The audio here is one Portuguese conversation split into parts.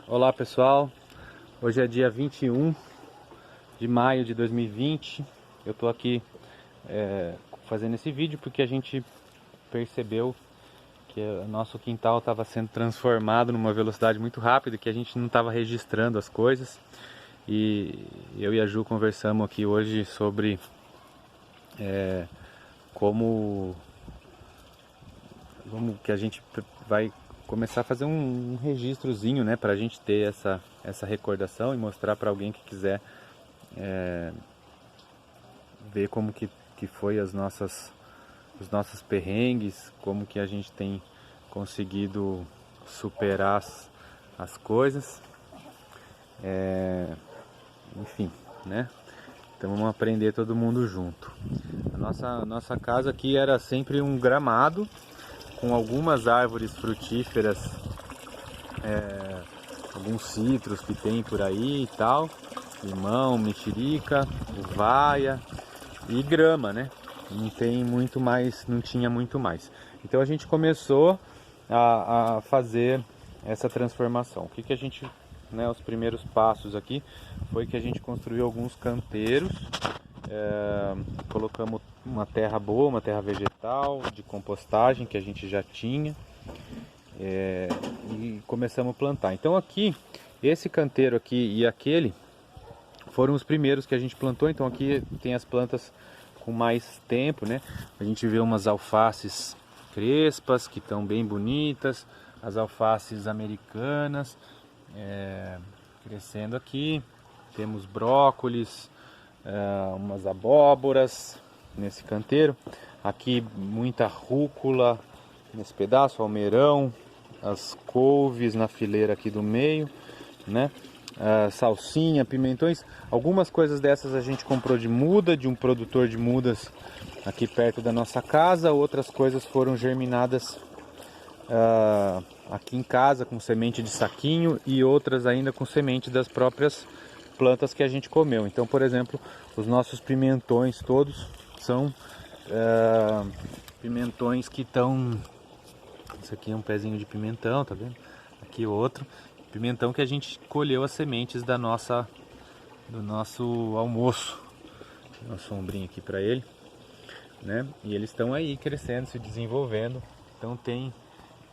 Olá pessoal, hoje é dia 21 de maio de 2020. Eu estou aqui fazendo esse vídeo porque a gente percebeu que o nosso quintal estava sendo transformado numa velocidade muito rápida, que a gente não estava registrando as coisas. E eu e a Ju conversamos aqui hoje sobre como que a gente vai começar a fazer um registrozinho, né, para a gente ter essa recordação e mostrar para alguém que quiser ver como que foi os nossos perrengues, como que a gente tem conseguido superar as coisas, enfim, né? Então vamos aprender todo mundo junto. A nossa casa aqui era sempre um gramado com algumas árvores frutíferas, alguns citros que tem por aí e tal, limão, mexerica, uvaia e grama, né? Não tem muito mais, não tinha muito mais. Então a gente começou a fazer essa transformação. O que a gente, né, os primeiros passos aqui foi que a gente construiu alguns canteiros, colocamos uma terra boa, uma terra vegetal de compostagem que a gente já tinha, e começamos a plantar. Então aqui, esse canteiro aqui e aquele foram os primeiros que a gente plantou. Então aqui tem as plantas com mais tempo, né? A gente vê umas alfaces crespas que estão bem bonitas, as alfaces americanas crescendo aqui. Temos brócolis, umas abóboras nesse canteiro. Aqui muita rúcula nesse pedaço, almeirão, as couves na fileira aqui do meio, né? Salsinha, pimentões, algumas coisas dessas a gente comprou de muda, de um produtor de mudas aqui perto da nossa casa. Outras coisas foram germinadas aqui em casa com semente de saquinho, e outras ainda com semente das próprias plantas que a gente comeu. Então, por exemplo, os nossos pimentões todos são pimentões que estão... Isso aqui é um pezinho de pimentão, tá vendo? Aqui outro pimentão que a gente colheu as sementes do nosso almoço. Tem uma sombrinha aqui para ele, né? E eles estão aí crescendo, se desenvolvendo. Então tem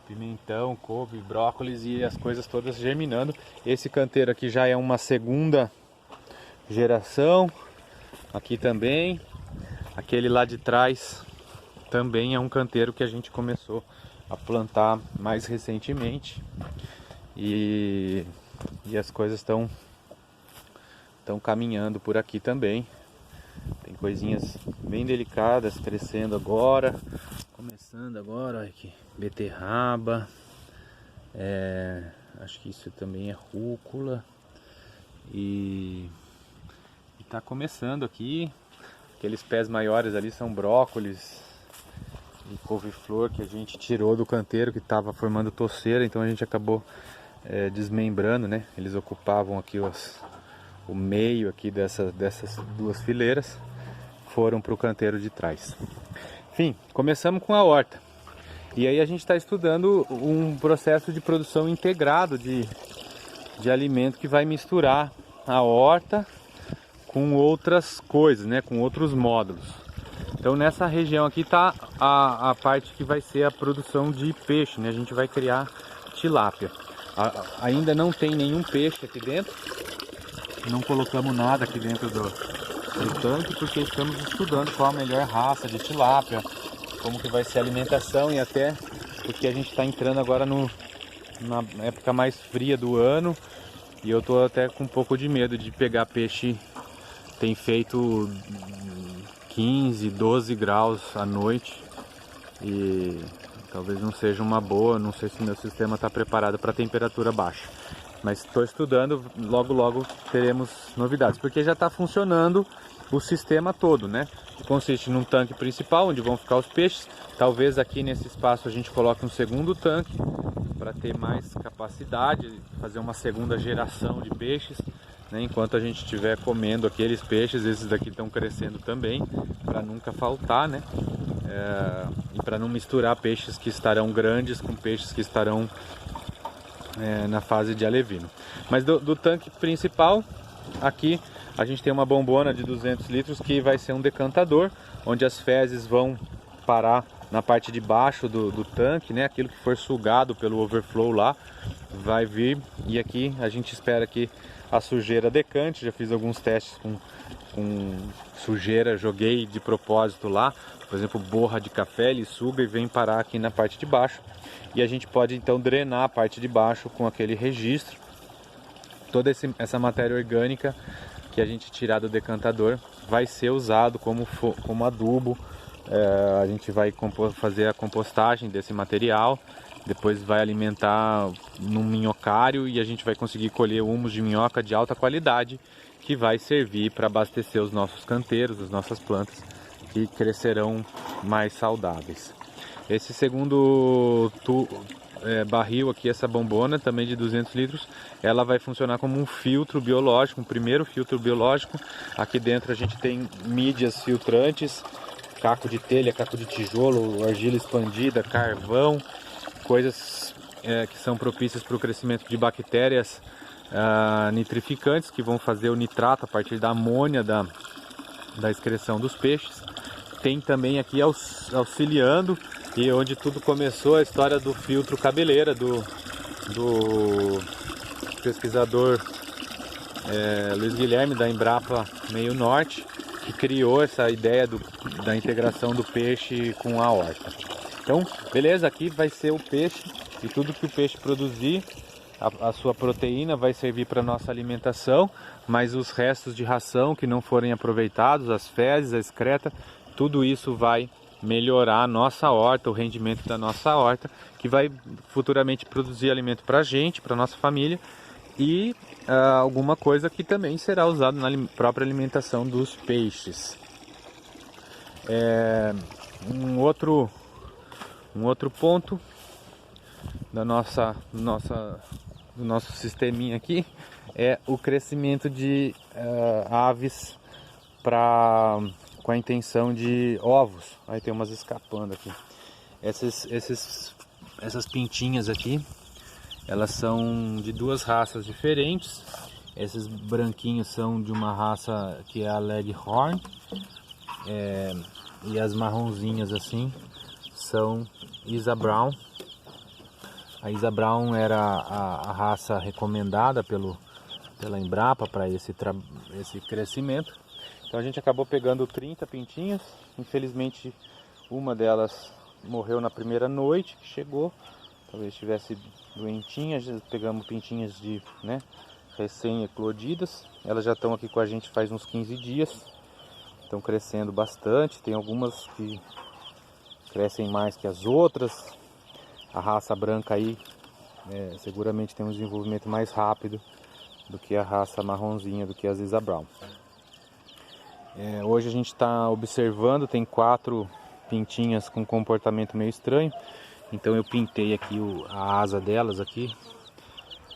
pimentão, couve, brócolis e as coisas todas germinando. Esse canteiro aqui já é uma segunda geração. Aqui também. Aquele lá de trás também é um canteiro que a gente começou a plantar mais recentemente. E as coisas estão caminhando por aqui também. Tem coisinhas bem delicadas crescendo agora, começando agora. Olha aqui, beterraba, acho que isso também é rúcula, e tá começando aqui. Aqueles pés maiores ali são brócolis e couve-flor que a gente tirou do canteiro, que estava formando toceira, então a gente acabou desmembrando, né? Eles ocupavam aqui o meio aqui dessas duas fileiras, foram para o canteiro de trás. Enfim, começamos com a horta. E aí a gente está estudando um processo de produção integrado de alimento que vai misturar a horta com outras coisas, né? Com outros módulos. Então nessa região aqui está a parte que vai ser a produção de peixe, né? A gente vai criar tilápia. Ainda não tem nenhum peixe aqui dentro, não colocamos nada aqui dentro do tanque, porque estamos estudando qual a melhor raça de tilápia, como que vai ser a alimentação, e até porque a gente está entrando agora na época mais fria do ano, e eu estou até com um pouco de medo de pegar peixe. Tem feito 15, 12 graus à noite e talvez não seja uma boa. Não sei se meu sistema está preparado para temperatura baixa, mas estou estudando. Logo teremos novidades, porque já está funcionando o sistema todo, né? Que consiste num tanque principal onde vão ficar os peixes. Talvez aqui nesse espaço a gente coloque um segundo tanque para ter mais capacidade, fazer uma segunda geração de peixes, né? Enquanto a gente estiver comendo aqueles peixes, esses daqui estão crescendo também, para nunca faltar, né? E para não misturar peixes que estarão grandes com peixes que estarão na fase de alevino. Mas do tanque principal, aqui a gente tem uma bombona de 200 litros que vai ser um decantador, onde as fezes vão parar na parte de baixo do tanque, né? Aquilo que for sugado pelo overflow lá vai vir, e aqui a gente espera que a sujeira decante. Já fiz alguns testes com sujeira, joguei de propósito lá, por exemplo, borra de café, ele suga e vem parar aqui na parte de baixo, e a gente pode então drenar a parte de baixo com aquele registro. Toda essa matéria orgânica que a gente tirar do decantador vai ser usado como adubo. A gente vai fazer a compostagem desse material, depois vai alimentar num minhocário, e a gente vai conseguir colher humus de minhoca de alta qualidade, que vai servir para abastecer os nossos canteiros, as nossas plantas, que crescerão mais saudáveis. Esse segundo barril aqui, essa bombona também de 200 litros, ela vai funcionar como um filtro biológico, um primeiro filtro biológico. Aqui dentro a gente tem mídias filtrantes, caco de telha, caco de tijolo, argila expandida, carvão, coisas que são propícias para o crescimento de bactérias nitrificantes, que vão fazer o nitrato a partir da amônia da excreção dos peixes. Tem também aqui auxiliando, e onde tudo começou, a história do filtro cabeleira do pesquisador Luiz Guilherme, da Embrapa Meio Norte, que criou essa ideia da integração do peixe com a horta. Então, beleza, aqui vai ser o peixe, e tudo que o peixe produzir, a sua proteína vai servir para nossa alimentação, mas os restos de ração que não forem aproveitados, as fezes, a excreta, tudo isso vai melhorar a nossa horta, o rendimento da nossa horta, que vai futuramente produzir alimento para a gente, para a nossa família, e alguma coisa que também será usada na própria alimentação dos peixes. Um outro ponto do nosso sisteminha aqui é o crescimento de aves com a intenção de ovos. Aí tem umas escapando aqui. Essas pintinhas aqui, elas são de duas raças diferentes. Esses branquinhos são de uma raça que é a Leghorn, e as marronzinhas assim são Isa Brown. A Isa Brown era a raça recomendada pela Embrapa para esse crescimento. Então a gente acabou pegando 30 pintinhas. Infelizmente uma delas morreu na primeira noite que chegou, talvez estivesse doentinha. Pegamos pintinhas recém-eclodidas. Elas já estão aqui com a gente faz uns 15 dias, estão crescendo bastante. Tem algumas que crescem mais que as outras. A raça branca aí seguramente tem um desenvolvimento mais rápido do que a raça marronzinha, do que as Isa Brown. Hoje a gente está observando, tem 4 pintinhas com comportamento meio estranho. Então eu pintei aqui a asa delas aqui,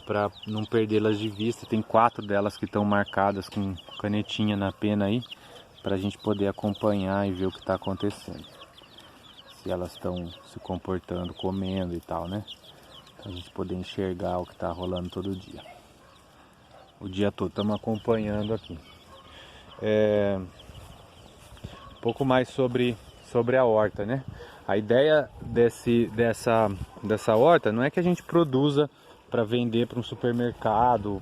para não perdê-las de vista. Tem 4 delas que estão marcadas com canetinha na pena aí, para a gente poder acompanhar e ver o que está acontecendo. Se elas estão se comportando, comendo e tal, né? Pra gente poder enxergar o que está rolando todo dia. O dia todo estamos acompanhando aqui. Um pouco mais sobre a horta, né? A ideia dessa horta não é que a gente produza para vender para um supermercado,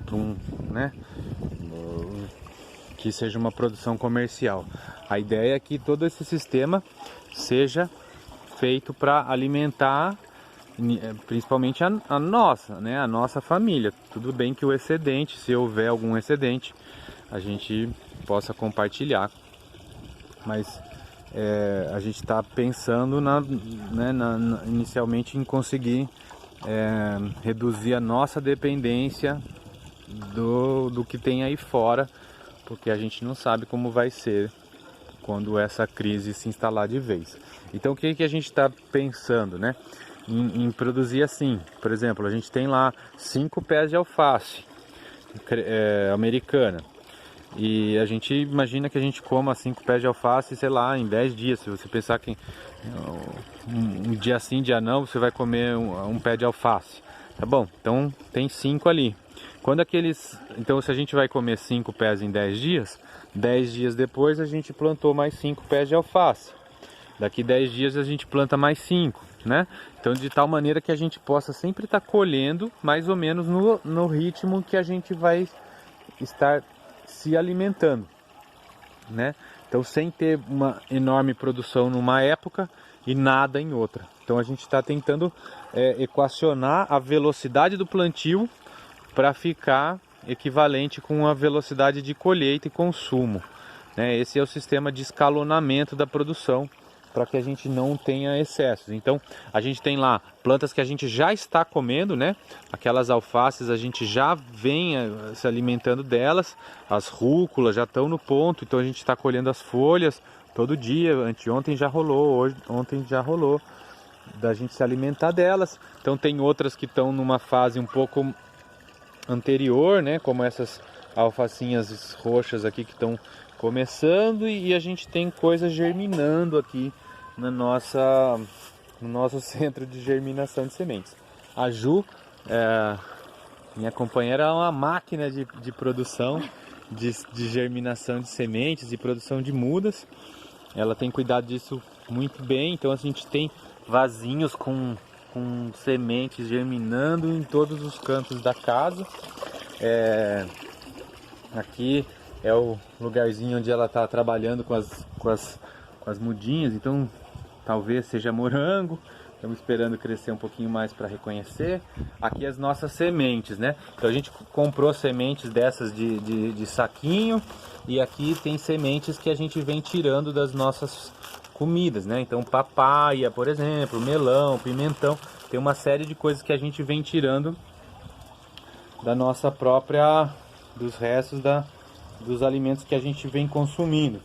que seja uma produção comercial. A ideia é que todo esse sistema seja feito para alimentar principalmente a nossa família. Tudo bem que o excedente, se houver algum excedente, a gente possa compartilhar, mas a gente está pensando inicialmente em conseguir reduzir a nossa dependência do que tem aí fora, porque a gente não sabe como vai ser quando essa crise se instalar de vez. Então o que a gente está pensando, né? Em produzir assim. Por exemplo, a gente tem lá 5 pés de alface americana, e a gente imagina que a gente coma 5 pés de alface, sei lá, em 10 dias. Se você pensar que um dia sim, dia não, você vai comer um pé de alface. Tá bom? Então tem 5 ali. Quando aqueles... Então se a gente vai comer 5 pés em 10 dias, 10 dias depois a gente plantou mais 5 pés de alface. Daqui 10 dias a gente planta mais 5, né? Então de tal maneira que a gente possa sempre estar colhendo mais ou menos no ritmo que a gente vai estar se alimentando, né? Então sem ter uma enorme produção numa época e nada em outra. Então a gente está tentando equacionar a velocidade do plantio para ficar equivalente com a velocidade de colheita e consumo, né? Esse é o sistema de escalonamento da produção, para que a gente não tenha excessos. Então a gente tem lá plantas que a gente já está comendo, né? Aquelas alfaces a gente já vem se alimentando delas, as rúculas já estão no ponto, então a gente está colhendo as folhas todo dia. Anteontem já rolou, ontem já rolou da gente se alimentar delas. Então tem outras que estão numa fase um pouco anterior, né? Como essas alfacinhas roxas aqui que estão começando, e a gente tem coisas germinando aqui no nosso centro de germinação de sementes. A Ju, minha companheira, é uma máquina de produção, de germinação de sementes e produção de mudas. Ela tem cuidado disso muito bem, então a gente tem vasinhos com sementes germinando em todos os cantos da casa. Aqui é o lugarzinho onde ela está trabalhando com as mudinhas, então talvez seja morango. Estamos esperando crescer um pouquinho mais para reconhecer. Aqui as nossas sementes, né? Então a gente comprou sementes dessas de saquinho, e aqui tem sementes que a gente vem tirando das nossas comidas, né? Então papaya, por exemplo, melão, pimentão, tem uma série de coisas que a gente vem tirando da nossa própria, dos restos dos alimentos que a gente vem consumindo.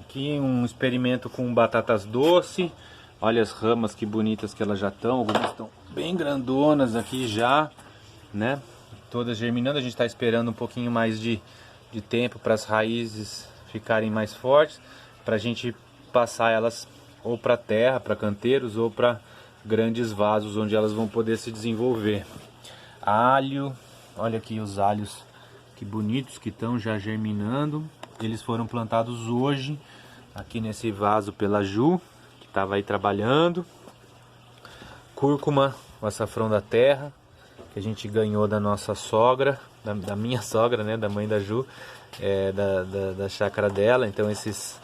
Aqui um experimento com batatas doce. Olha as ramas que bonitas que elas já estão. Algumas estão bem grandonas aqui já, né? Todas germinando. A gente está esperando um pouquinho mais de tempo para as raízes ficarem mais fortes, para a gente passar elas ou para terra, para canteiros, ou para grandes vasos onde elas vão poder se desenvolver. Alho, olha aqui os alhos que bonitos que estão já germinando. Eles foram plantados hoje aqui nesse vaso pela Ju, que estava aí trabalhando. Cúrcuma, o açafrão da terra, que a gente ganhou da nossa sogra, da minha sogra, né, da mãe da Ju, da chácara dela. Então esses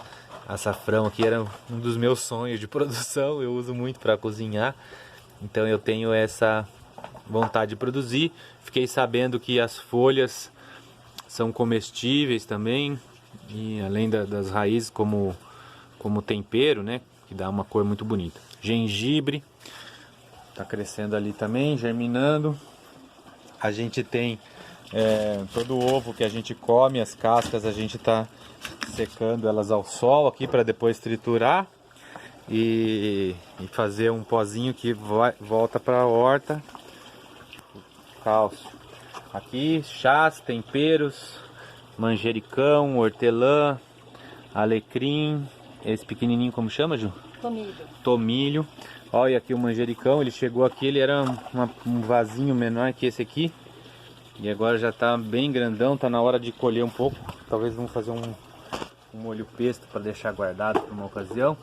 açafrão aqui era um dos meus sonhos de produção, eu uso muito para cozinhar, então eu tenho essa vontade de produzir. Fiquei sabendo que as folhas são comestíveis também, e além das raízes como tempero, né, que dá uma cor muito bonita. Gengibre está crescendo ali também, germinando. A gente tem todo o ovo que a gente come, as cascas a gente está secando elas ao sol aqui para depois triturar e fazer um pozinho que volta para a horta. Cálcio. Aqui chás, temperos, manjericão, hortelã, alecrim. Esse pequenininho como chama, Ju? Tomilho. Tomilho. Olha aqui o manjericão, ele chegou aqui, ele era um vasinho menor que esse aqui. E agora já está bem grandão, está na hora de colher um pouco. Talvez vamos fazer um molho pesto para deixar guardado para uma ocasião.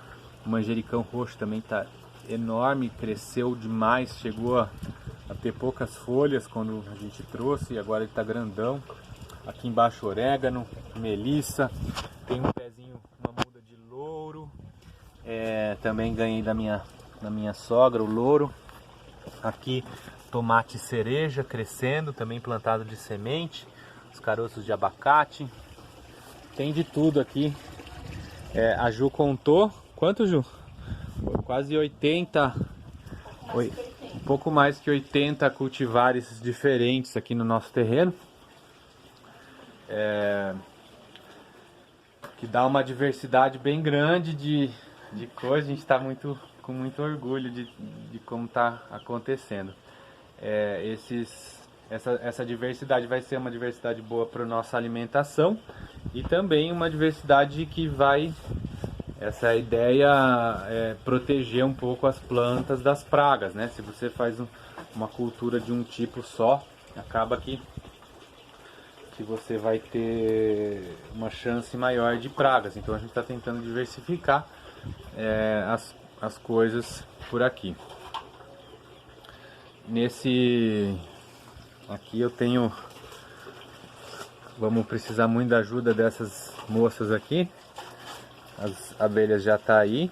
O manjericão roxo também está enorme, cresceu demais, chegou a ter poucas folhas quando a gente trouxe, e agora ele está grandão. Aqui embaixo orégano, melissa, tem um pezinho, uma muda de louro, também ganhei da minha sogra o louro. Aqui tomate cereja crescendo, também plantado de semente, os caroços de abacate, tem de tudo aqui. A Ju contou, quanto, Ju? Quase 80, um pouco mais que 80 cultivares diferentes aqui no nosso terreno, que dá uma diversidade bem grande de coisas. A gente está com muito orgulho de como está acontecendo. Essa diversidade vai ser uma diversidade boa para a nossa alimentação, e também uma diversidade que vai essa ideia é proteger um pouco as plantas das pragas, né? Se você faz uma cultura de um tipo só, acaba que você vai ter uma chance maior de pragas. Então a gente está tentando diversificar as coisas por aqui. Aqui eu tenho, vamos precisar muito da ajuda dessas moças aqui. As abelhas já tá aí,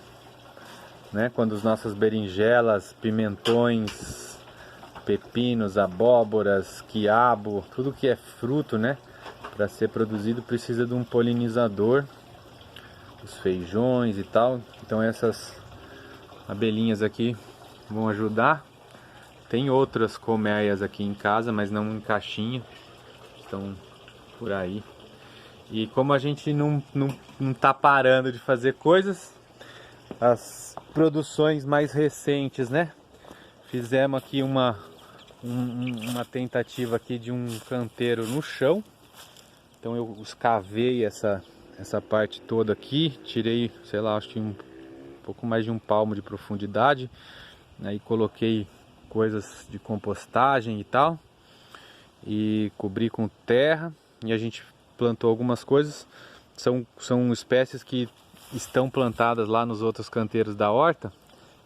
né? Quando as nossas berinjelas, pimentões, pepinos, abóboras, quiabo, tudo que é fruto, né, para ser produzido precisa de um polinizador, os feijões e tal. Então essas abelhinhas aqui vão ajudar. Tem outras colmeias aqui em casa, mas não em caixinha, estão por aí. E como a gente não tá parando de fazer coisas, as produções mais recentes, né? Fizemos aqui uma tentativa aqui de um canteiro no chão. Então eu escavei essa parte toda aqui, tirei, sei lá, acho que um pouco mais de um palmo de profundidade. Aí coloquei coisas de compostagem e tal, e cobri com terra, e a gente plantou algumas coisas. São espécies que estão plantadas lá nos outros canteiros da horta.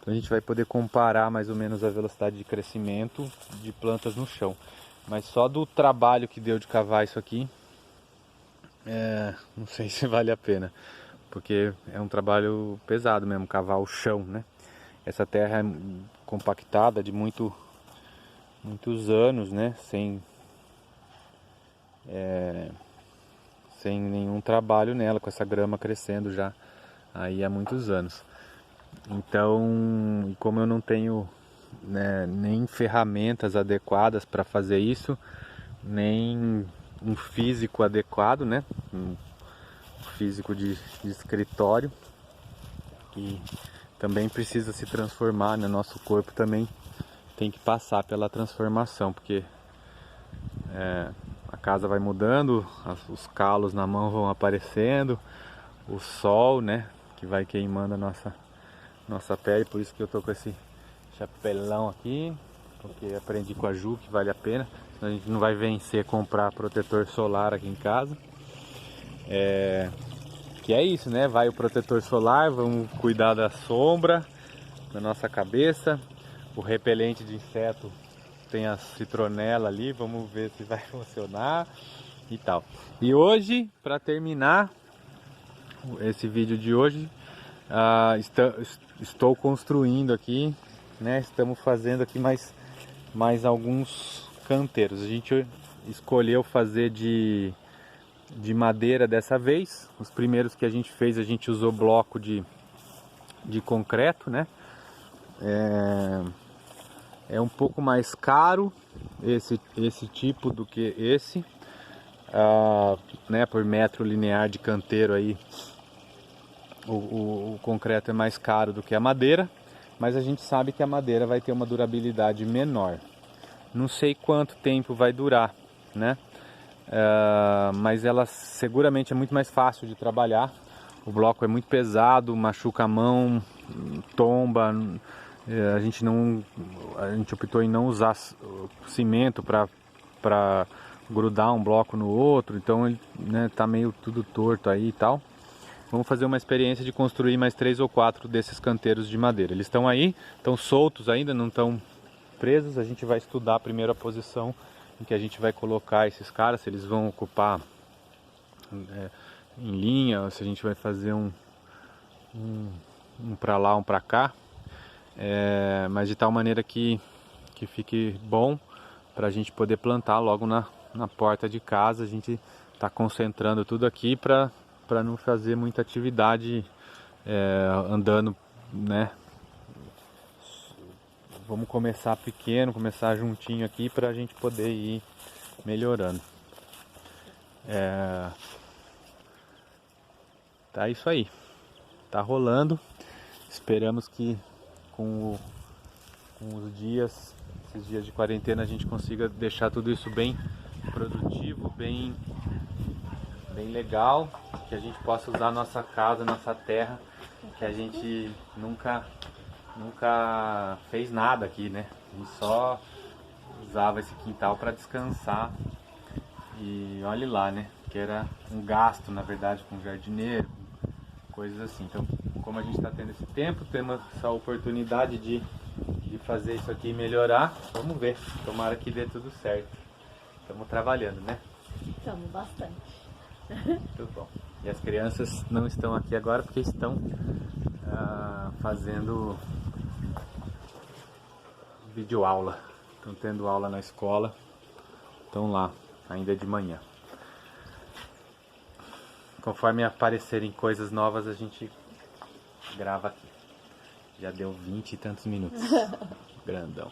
Então a gente vai poder comparar mais ou menos a velocidade de crescimento de plantas no chão. Mas só do trabalho que deu de cavar isso aqui, não sei se vale a pena, porque é um trabalho pesado mesmo, cavar o chão, né? Essa terra é compactada de muitos anos, né? Sem nenhum trabalho nela, com essa grama crescendo já aí há muitos anos. Então, como eu não tenho, né, nem ferramentas adequadas para fazer isso, nem um físico adequado, né? Um físico de escritório, que também precisa se transformar, né? Nosso corpo também tem que passar pela transformação, porque a casa vai mudando, os calos na mão vão aparecendo, o sol, né, que vai queimando a nossa pele. Por isso que eu tô com esse chapelão aqui, porque aprendi com a Ju que vale a pena. A gente não vai vencer comprar protetor solar aqui em casa. Que é isso, né? Vai o protetor solar, vamos cuidar da sombra da nossa cabeça. O repelente de inseto tem a citronela ali, vamos ver se vai funcionar e tal. E hoje, para terminar esse vídeo de hoje, estou construindo aqui, né? Estamos fazendo aqui mais alguns canteiros. A gente escolheu fazer de madeira dessa vez. Os primeiros que a gente fez, a gente usou bloco de concreto, né? É um pouco mais caro esse tipo do que esse, né? Por metro linear de canteiro aí, o concreto é mais caro do que a madeira, mas a gente sabe que a madeira vai ter uma durabilidade menor. Não sei quanto tempo vai durar, né? Mas ela seguramente é muito mais fácil de trabalhar. O bloco é muito pesado, machuca a mão, tomba. A gente optou em não usar cimento para grudar um bloco no outro, então ele, né, tá meio tudo torto aí e tal. Vamos fazer uma experiência de construir mais 3 ou 4 desses canteiros de madeira. Eles estão aí, estão soltos ainda, não estão presos. A gente vai estudar primeiro a posição em que a gente vai colocar esses caras, se eles vão ocupar em linha, ou se a gente vai fazer um para lá, um para cá, mas de tal maneira que fique bom para a gente poder plantar logo na porta de casa. A gente está concentrando tudo aqui para não fazer muita atividade andando, né? Vamos começar pequeno, começar juntinho aqui para a gente poder ir melhorando. Tá isso aí, tá rolando. Esperamos que com os dias, esses dias de quarentena, a gente consiga deixar tudo isso bem produtivo, bem legal, que a gente possa usar nossa casa, nossa terra que a gente nunca fez nada aqui, né? A gente só usava esse quintal para descansar. E olhe lá, né? Que era um gasto, na verdade, com jardineiro, coisas assim. Então, como a gente está tendo esse tempo, temos essa oportunidade de fazer isso aqui e melhorar, vamos ver. Tomara que dê tudo certo. Estamos trabalhando, né? Estamos bastante. Muito bom. E as crianças não estão aqui agora porque estão fazendo videoaula. Estão tendo aula na escola. Estão lá, ainda de manhã. Conforme aparecerem coisas novas, a gente grava aqui. Já deu 20 e tantos minutos. Grandão.